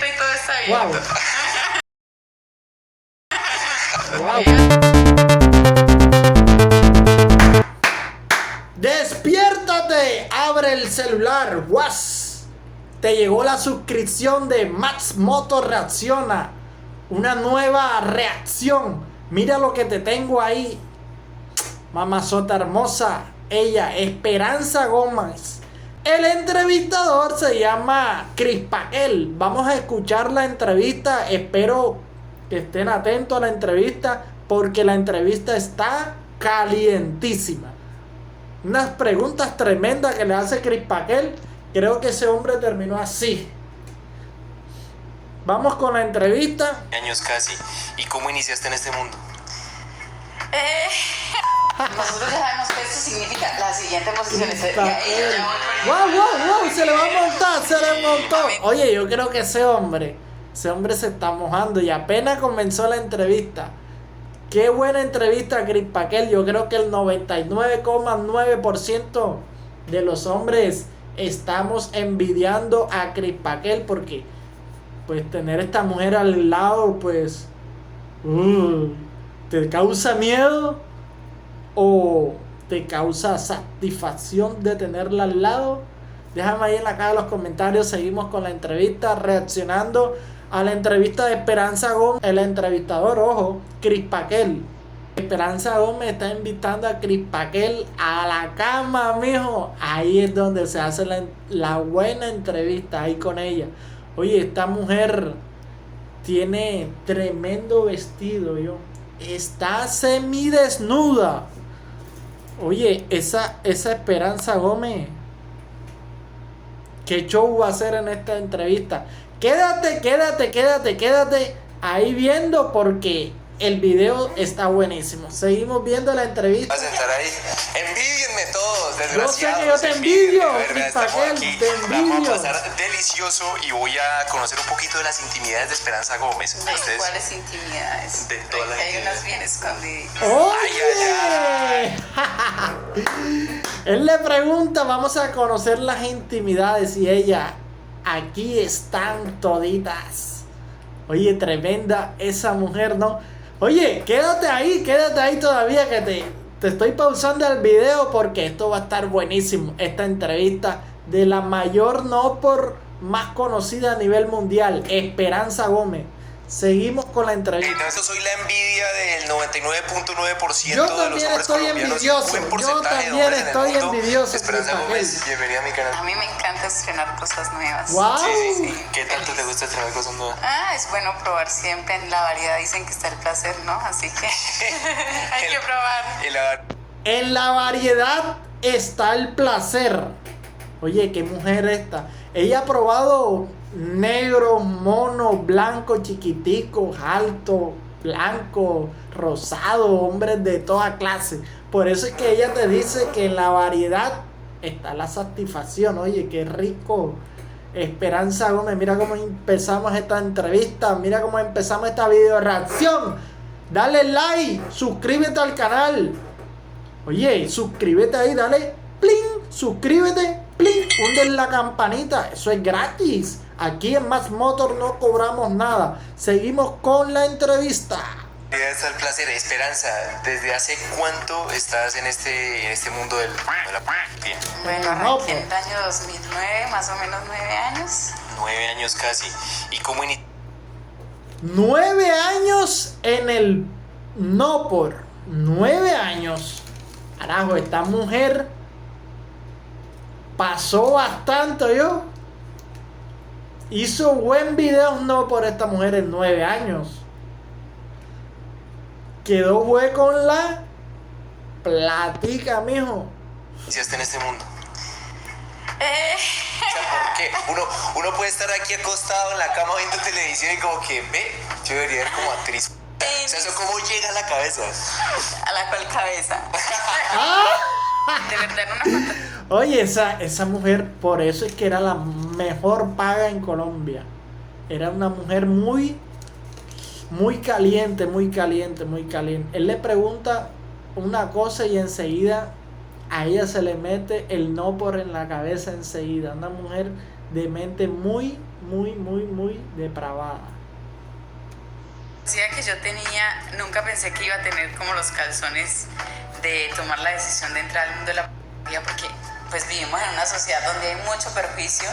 despierta y todo está bien. Despiértate, abre el celular, guas. Te llegó la suscripción de Matsumoto Reacciona. Una nueva reacción. Mira lo que te tengo ahí. Mamazota hermosa. Ella, Esperanza Gómez. El entrevistador se llama Chris Paquel. Vamos a escuchar la entrevista. Espero que estén atentos a la entrevista, porque la entrevista está calientísima. Unas preguntas tremendas que le hace Chris Paquel. Creo que ese hombre terminó así. Vamos con la entrevista. Años casi. ¿Y cómo iniciaste en este mundo? Nosotros ya sabemos que esto significa la siguiente posición. Wow, se le va a montar, se le montó. Oye, yo creo que ese hombre se está mojando y apenas comenzó la entrevista. Qué buena entrevista, Chris Paquel. Yo creo que el 99,9% de los hombres estamos envidiando a Chris Paquel, porque pues tener esta mujer al lado, pues ¿te causa miedo o te causa satisfacción de tenerla al lado? Déjame ahí en la caja de los comentarios. Seguimos con la entrevista, reaccionando a la entrevista de Esperanza Gómez. El entrevistador, ojo, Chris Paquel. Esperanza Gómez está invitando a Chris Paquel a la cama, mijo. Ahí es donde se hace la buena entrevista, ahí con ella. Oye, esta mujer tiene tremendo vestido, yo. Está semidesnuda. Oye, esa Esperanza Gómez, ¿qué show va a hacer en esta entrevista? Quédate ahí viendo, porque el video está buenísimo. Seguimos viendo la entrevista. Vas a estar ahí. Envídienme todos, Yo sé desgraciados. que yo te envidio, De verdad, Chris estamos Paquel, aquí. te La vamos envidio. a pasar delicioso y voy a conocer un poquito de las intimidades de Esperanza Gómez. Ustedes, ¿Cuáles intimidades? de toda la Hay intimidad. unas bien escondidas. ¡Oye! Él le pregunta, vamos a conocer las intimidades, y ella, aquí están toditas. Oye, tremenda esa mujer, ¿no? Oye, quédate ahí todavía, que te estoy pausando el video, porque esto va a estar buenísimo. Esta entrevista de la mayor no por más conocida a nivel mundial, Esperanza Gómez. Seguimos con la entrevista. Entonces soy la envidia del 99,9% Yo de los también hombres estoy colombianos. envidioso. Buen Yo porcentaje de también hombres en el estoy mundo. envidioso, Esperanza Chris Gómez, Paquel. bienvenida a mi canal. A mí me encanta estrenar cosas nuevas. ¡Wow! Sí. ¿Qué tanto te gusta estrenar cosas nuevas? Es bueno probar siempre. En la variedad dicen que está el placer, ¿no? Así que hay que probar. Y la En la variedad está el placer. Oye, qué mujer esta. Ella ha probado negros, monos, blancos, chiquiticos, altos, blancos, rosados, hombres de toda clase. Por eso es que ella te dice que en la variedad está la satisfacción. Oye, qué rico. Esperanza Gómez, mira cómo empezamos esta entrevista. Mira cómo empezamos esta video reacción. Dale like, suscríbete al canal. Oye, suscríbete ahí, dale plin, suscríbete, plin, hunde la campanita, eso es gratis. Aquí en Matsumoto no cobramos nada. Seguimos con la entrevista. está el placer. Esperanza, ¿desde hace cuánto estás en este mundo de la bien? Bueno, arranqué en el año 2009, más o menos 9 años. 9 años casi. ¿Y cómo inició? 9 años en el no por 9 años. Carajo, esta mujer pasó bastante, yo. Hizo buen video no por esta mujer en 9 años. Quedó fue con la platica, mijo. Iniciaste en este mundo. O sea, porque uno puede estar aquí acostado en la cama viendo televisión y como que yo debería ver como actriz. O sea, ¿eso cómo llega a la cabeza? ¿A la cual cabeza? De verdad, no una foto. Oye, esa mujer, por eso es que era la mejor paga en Colombia. Era una mujer muy caliente, muy caliente. Él le pregunta una cosa y enseguida a ella se le mete el no por en la cabeza enseguida. Una mujer de mente muy muy depravada. Decía que yo nunca pensé que iba a tener como los calzones de tomar la decisión de entrar al mundo de la pornografía, porque pues vivimos en una sociedad donde hay mucho perjuicio,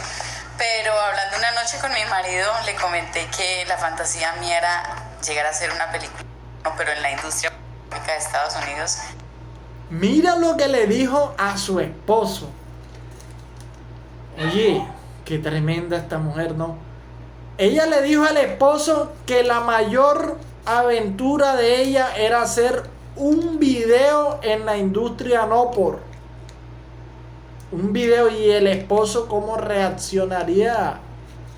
pero hablando una noche con mi marido le comenté que la fantasía mía era llegar a hacer una película, pero en la industria pornográfica de Estados Unidos. Mira lo que le dijo a su esposo. Oye, qué tremenda esta mujer, ¿no? Ella le dijo al esposo que la mayor aventura de ella era hacer un video en la industria no por. Un video, y el esposo cómo reaccionaría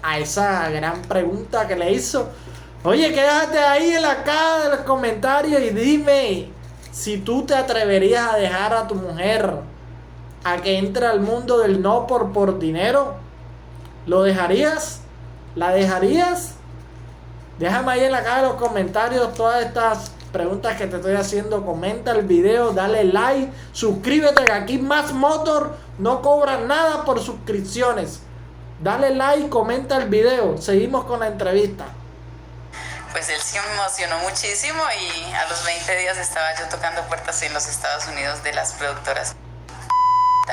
a esa gran pregunta que le hizo. Oye, quédate ahí en la caja de los comentarios y dime si tú te atreverías a dejar a tu mujer a que entre al mundo del no por dinero. ¿Lo dejarías? ¿La dejarías? Déjame ahí en la caja de los comentarios todas estas preguntas que te estoy haciendo. Comenta el video, dale like, suscríbete, que aquí Más Motor no cobran nada por suscripciones. Dale like, comenta el video. Seguimos con la entrevista. Pues él se emocionó muchísimo y a los 20 días estaba yo tocando puertas en los Estados Unidos de las productoras.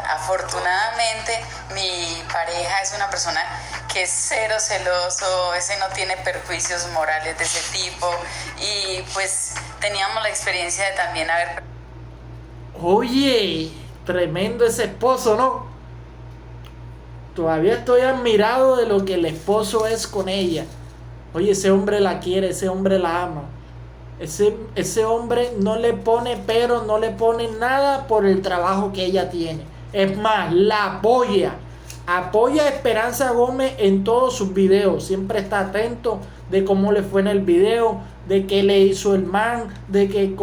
Afortunadamente mi pareja es una persona que es cero celoso, ese no tiene perjuicios morales de ese tipo, y pues teníamos la experiencia de también haber... Oye, tremendo ese esposo, ¿no? Todavía estoy admirado de lo que el esposo es con ella. Oye, ese hombre la quiere, ese hombre la ama. Ese hombre no le pone pero, no le pone nada por el trabajo que ella tiene. Es más, la apoya. Apoya a Esperanza Gómez en todos sus videos. Siempre está atento de cómo le fue en el video, de qué le hizo el man, de qué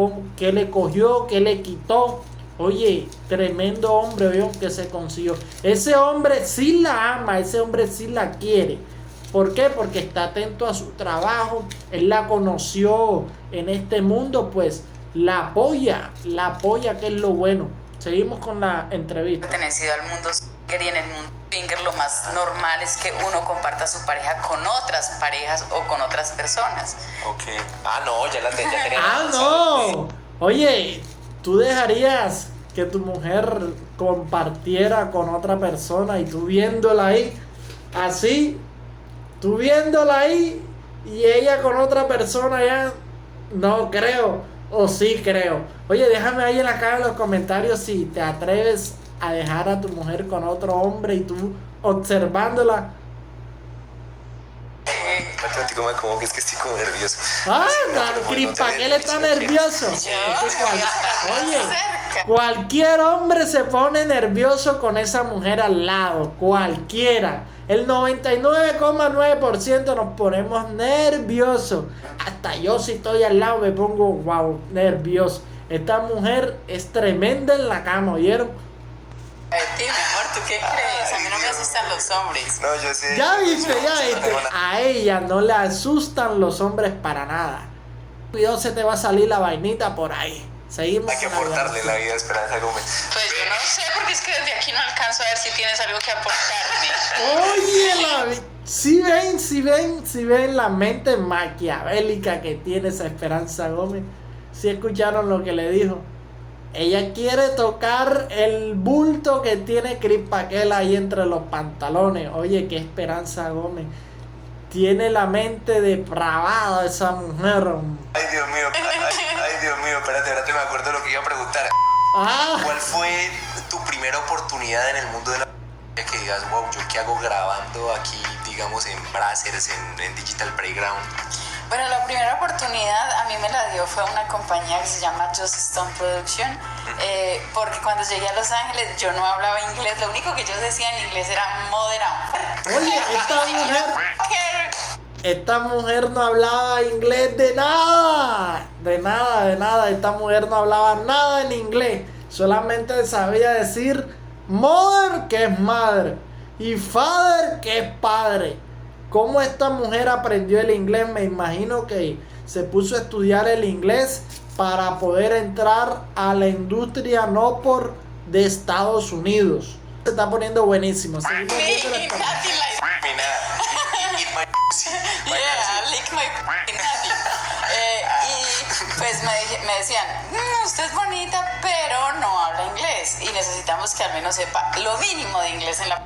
le cogió, qué le quitó. Oye, tremendo hombre, veo que se consiguió. Ese hombre sí la ama, ese hombre sí la quiere. ¿Por qué? Porque está atento a su trabajo. Él la conoció en este mundo, pues la apoya, que es lo bueno. Seguimos con la entrevista. Pertenecido al mundo swinger, y en el mundo swinger lo más normal es que uno comparta su pareja con otras parejas o con otras personas. Ok. Ah, no, ya tenía. ¡Ah, no! Oye, ¿tú dejarías que tu mujer compartiera con otra persona y tú viéndola ahí, así, tú viéndola ahí y ella con otra persona? Ya no creo. O sí creo. Oye, déjame ahí en la caja de los comentarios si te atreves a dejar a tu mujer con otro hombre y tú observándola. Como que es que estoy como nervioso. Ah, Cris Paquel está nervioso. Oye, cualquier hombre se pone nervioso con esa mujer al lado. Cualquiera. El 99,9% nos ponemos nerviosos. Hasta yo, si estoy al lado, me pongo wow, nervioso. Esta mujer es tremenda en la cama, ¿oyeron? Mi amor, ¿tú qué crees? A mí no me asustan los hombres. No, yo sé. Ya viste. A ella no le asustan los hombres para nada. Cuidado, se te va a salir la vainita por ahí. Seguimos. Hay que aportarle la vida a Esperanza Gómez. Pues yo no sé, porque es que desde aquí no alcanzo a ver si tienes algo que aportarme. Oye, si ven la mente maquiavélica que tiene esa Esperanza Gómez. Si escucharon lo que le dijo. Ella quiere tocar el bulto que tiene Cris Paquel ahí entre los pantalones. Oye, qué Esperanza Gómez. Tiene la mente depravada esa mujer. Ay, Dios mío, espérate, me acuerdo lo que iba a preguntar. ¿Cuál fue tu primera oportunidad en el mundo de la que digas, wow, yo qué hago grabando aquí, digamos, en Brazzers, en Digital Playground? Bueno, la primera oportunidad a mí me la dio fue una compañía que se llama Just Stone Production, porque cuando llegué a Los Ángeles yo no hablaba inglés, lo único que yo decía en inglés era mother and... Oye, esta mujer no hablaba inglés de nada. Esta mujer no hablaba nada en inglés, solamente sabía decir mother, que es madre, y father, que es padre. ¿Cómo esta mujer aprendió el inglés? Me imagino que se puso a estudiar el inglés para poder entrar a la industria no por de Estados Unidos. Se está poniendo buenísimo. Y pues me decían, usted es bonita, pero no habla inglés y necesitamos que al menos sepa lo mínimo de inglés en la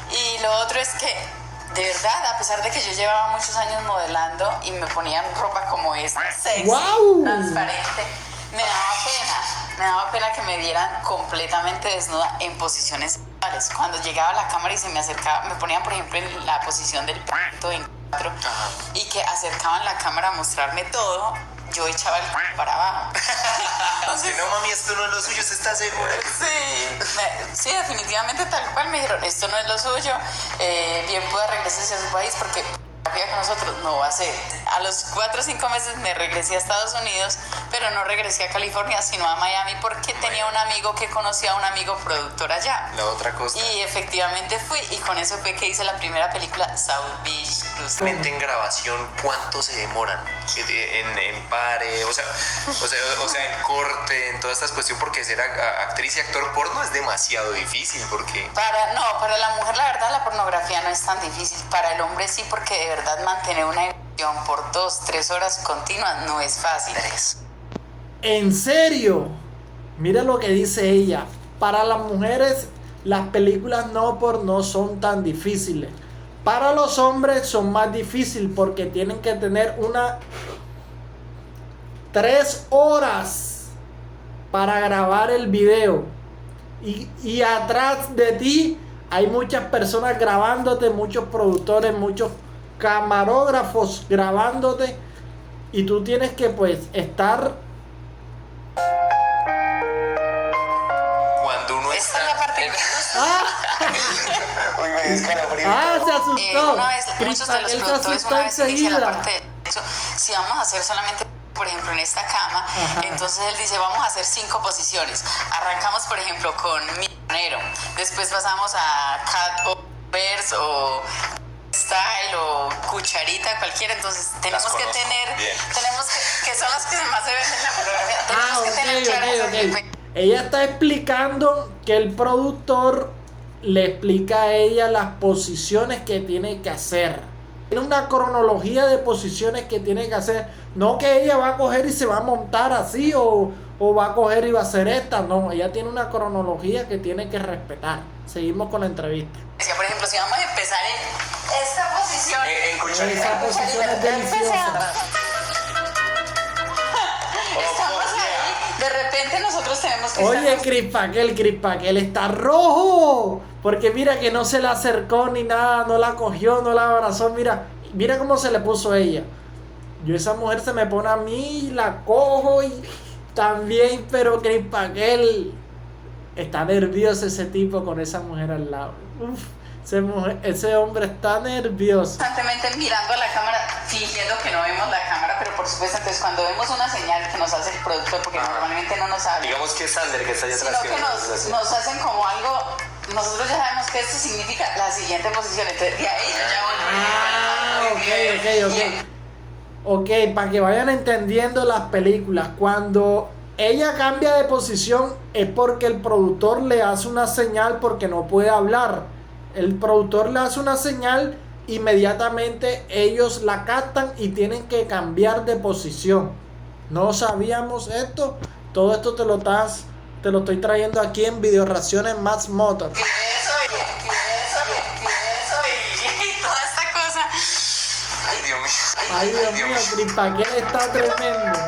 y lo otro es que de verdad, a pesar de que yo llevaba muchos años modelando y me ponían ropa como esta, sexy, ¡wow! transparente, me daba pena que me vieran completamente desnuda en posiciones sexuales. Cuando llegaba a la cámara y se me acercaba, me ponían por ejemplo en la posición del punto en 4 y que acercaban la cámara a mostrarme todo, yo echaba el para abajo. Entonces, no mami, esto no es lo suyo, ¿usted está segura? Sí, definitivamente tal cual me dijeron, esto no es lo suyo, bien pueda regresarse a su país porque con nosotros no va a ser. A los 4 o 5 meses me regresé a Estados Unidos, pero no regresé a California, sino a Miami porque tenía un amigo que conocía a un amigo productor allá. La otra cosa. Y efectivamente fui, y con eso fue que hice la primera película, South Beach Blues. En grabación, ¿cuánto se demoran? En pare, o sea, en corte, en todas estas cuestiones, porque ser actriz y actor porno es demasiado difícil, porque... Para la mujer la verdad la pornografía no es tan difícil, para el hombre sí, porque de verdad mantener una erección por 2-3 horas continuas no es fácil. ¿En serio? Mira lo que dice ella. Para las mujeres las películas no porno son tan difíciles. Para los hombres son más difíciles porque tienen que tener 3 horas para grabar el video. Y atrás de ti hay muchas personas grabándote, muchos productores, muchos camarógrafos grabándote. Y tú tienes que pues estar... Cuando uno Esta es la parte Uy, me dio escalofrío. Se asustó. Muchos de los productores una vez inicia la parte de eso. Si vamos a hacer solamente, por ejemplo, en esta cama, entonces él dice, vamos a hacer 5 posiciones. Arrancamos, por ejemplo, con millonero. Después pasamos a catbirds o style o cucharita, cualquiera. Entonces tenemos que tener, que son las que más se ven en la fotografía. Ok. Ella está explicando que el productor le explica a ella las posiciones que tiene que hacer. Tiene una cronología de posiciones que tiene que hacer. No que ella va a coger y se va a montar así o va a coger y va a hacer esta. No, ella tiene una cronología que tiene que respetar. Seguimos con la entrevista. Por ejemplo, si vamos a empezar en esta posición. Esa posición es deliciosa. Estamos ahí, de repente nosotros tenemos que Oye, Chris Paquel está rojo. Porque mira que no se le acercó ni nada, no la cogió, no la abrazó. Mira cómo se le puso ella. Yo esa mujer se me pone a mí, la cojo y también, pero Chris Paquel está nervioso ese tipo con esa mujer al lado. Uf, ese hombre está nervioso. Constantemente mirando a la cámara, fingiendo que no vemos la cámara, pero por supuesto, entonces cuando vemos una señal que nos hace el productor, porque normalmente no nos habla. Digamos que es Sander que está allá atrás. Sino que nos hacen como algo, nosotros ya sabemos que esto significa la siguiente posición, entonces de ahí yo ya voy. Ok, para que vayan entendiendo las películas, cuando ella cambia de posición es porque el productor le hace una señal porque no puede hablar. El productor le hace una señal, inmediatamente ellos la captan y tienen que cambiar de posición. No sabíamos esto. Todo esto te lo estoy trayendo aquí en Video Reacciones Max Motor. Y toda esta cosa. Ay, Dios mío. Chris Paquel está tremendo.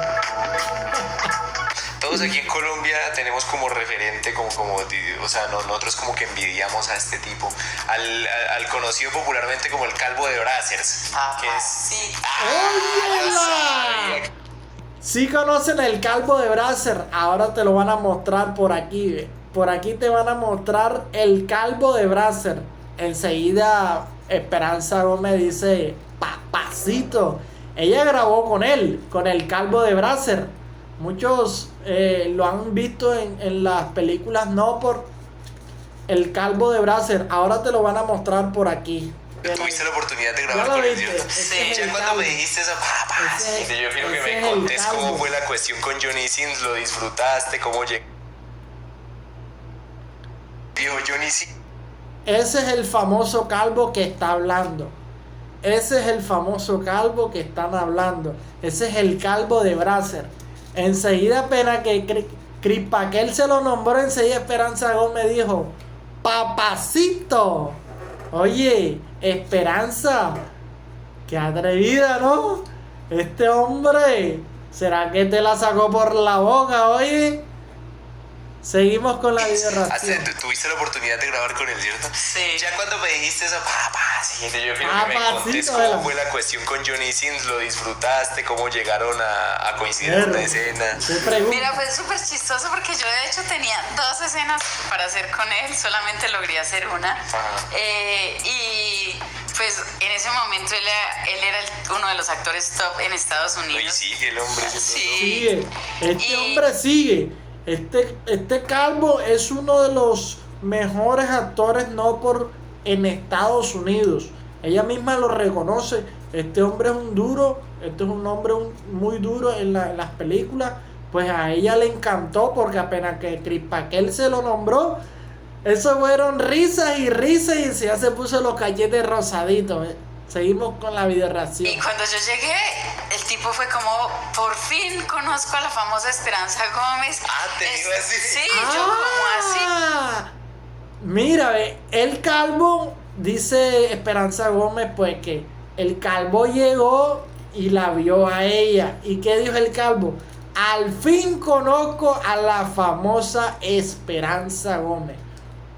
Todos aquí en Colombia tenemos como referente, o sea, nosotros como que envidiamos a este tipo, al conocido popularmente como el calvo de Brazzers, que es... Sí. ¡Óyela! Si conocen el calvo de Brazzers, ahora te lo van a mostrar por aquí, ¿ve? Por aquí te van a mostrar el calvo de Brazzers. Enseguida Esperanza Gómez dice, papacito, ella grabó con él, con el calvo de Brazzers. Muchos lo han visto en las películas no por el calvo de Brazzers. Ahora te lo van a mostrar por aquí. Tuviste la oportunidad de grabar con él, ¿cierto? Sí, ya cuando me dijiste eso, yo quiero que me contes cómo fue la cuestión con Johnny Sins, lo disfrutaste, cómo llegó. Johnny Sins. Ese es el famoso calvo que está hablando. ese es el famoso calvo que están hablando. Ese es el calvo de Brazzers. Enseguida apenas que Chris Paquel se lo nombró, enseguida Esperanza Gómez dijo: ¡papacito! Oye, Esperanza, qué atrevida, ¿no? Este hombre, ¿será que te la sacó por la boca, oye? Seguimos con la videoreacción. ¿Tuviste la oportunidad de grabar con él, cierto? Sí. Ya cuando me dijiste eso, papacito, yo quiero que me contes cómo fue la cuestión con Johnny Sins, lo disfrutaste, cómo llegaron a coincidir en la escena. Mira, fue súper chistoso porque yo de hecho tenía 2 escenas para hacer con él, solamente logré hacer una. Y pues en ese momento él era uno de los actores top en Estados Unidos. Y sigue el hombre. Sigue, hombre sigue. Este calvo es uno de los mejores actores en Estados Unidos. Ella misma lo reconoce. Este hombre es un duro. Este es un hombre muy duro en las películas. Pues a ella le encantó porque apenas que Chris Paquel se lo nombró, eso fueron risas y ya se puso los cachetes rosaditos. Seguimos con la videoreacción. Y cuando yo llegué, el tipo fue como: por fin conozco a la famosa Esperanza Gómez. ¿Te digo así? Sí, yo como así. Mira, el calvo, dice Esperanza Gómez, pues que el calvo llegó y la vio a ella. ¿Y qué dijo el calvo? Al fin conozco a la famosa Esperanza Gómez.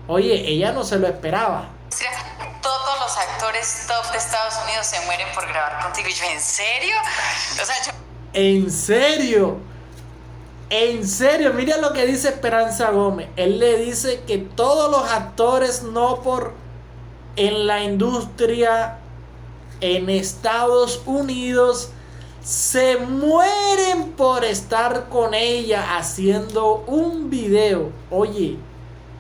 Oye, ella no se lo esperaba. Todos los actores top de Estados Unidos se mueren por grabar contigo. Y yo, ¿en serio? O sea, ¿En serio? Mira lo que dice Esperanza Gómez. Él le dice que todos los actores en la industria en Estados Unidos se mueren por estar con ella haciendo un video. Oye,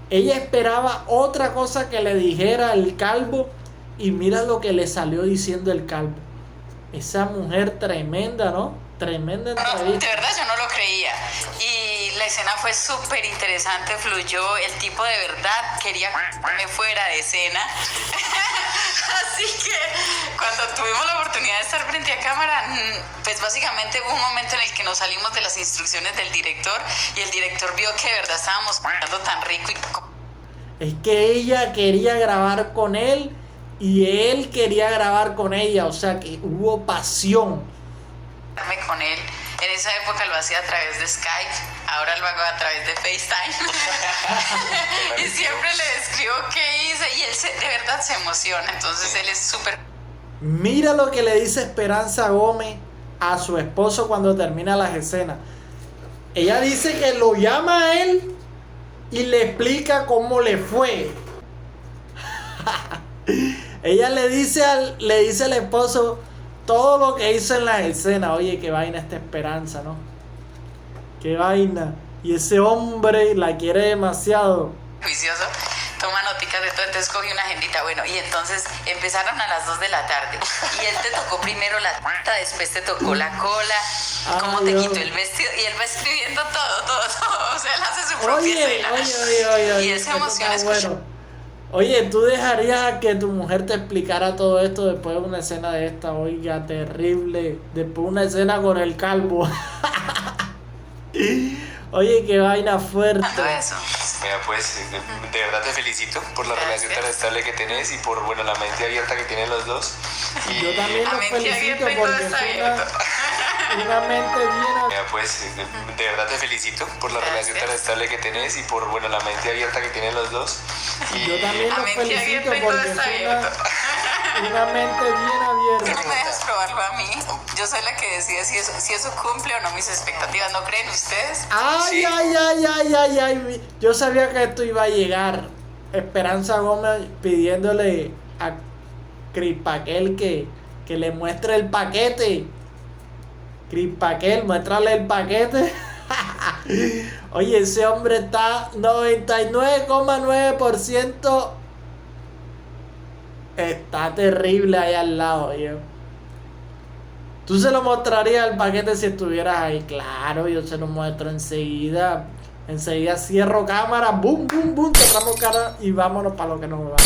ella esperaba otra cosa que le dijera el calvo y mira lo que le salió diciendo el calvo. Esa mujer tremenda, ¿no? Tremenda entrevista. De verdad yo no lo creía. Y la escena fue súper interesante, fluyó. El tipo de verdad quería que me fuera de escena. Así que cuando tuvimos la oportunidad de estar frente a cámara, pues básicamente hubo un momento en el que nos salimos de las instrucciones del director y el director vio que de verdad estábamos hablando tan rico. Es que ella quería grabar con él y él quería grabar con ella, o sea que hubo pasión. Con él, en esa época lo hacía a través de Skype, ahora lo hago a través de FaceTime. Y siempre le escribo qué hice y él de verdad se emociona, entonces él es súper... Mira lo que le dice Esperanza Gómez a su esposo cuando termina las escenas. Ella dice que lo llama a él y le explica cómo le fue. Ella le dice al esposo todo lo que hizo en las escenas. Oye, qué vaina esta Esperanza, ¿no? Qué vaina. Y ese hombre la quiere demasiado. Juicioso, toma noticas de todo, entonces cogí una agendita. Bueno, y entonces empezaron a las 2 de la tarde. Y él te tocó primero la t***, después te tocó la cola, cómo te quitó el vestido. Y él va escribiendo todo. O sea, él hace su propia escena. Oye, y esa emoción es bueno. Oye, ¿tú dejarías que tu mujer te explicara todo esto después de una escena de esta? Oiga, terrible. Después de una escena con el calvo. Oye, qué vaina fuerte. Eso. Mira, pues, de verdad te felicito por la relación tan estable que tenés y por, la mente abierta que tienen los dos. Y yo también los felicito porque es una mente bien... Mira, pues, de verdad te felicito por la relación tan estable que tenés y por, la mente abierta que tienen los dos. Y yo también los felicito porque es una mente bien abierta. No me dejas probarlo a mí. Yo soy la que decide si eso cumple o no mis expectativas. ¿No creen ustedes? Ay. Yo sabía que esto iba a llegar. Esperanza Gómez pidiéndole a Chris Paquel que le muestre el paquete. Chris Paquel, muéstrale el paquete. Oye, ese hombre está 99,9%. Está terrible ahí al lado, yo. ¿Tú se lo mostrarías el paquete si estuvieras ahí? Claro, yo se lo muestro enseguida. Enseguida cierro cámara, boom, cerramos cara y vámonos para lo que nos va.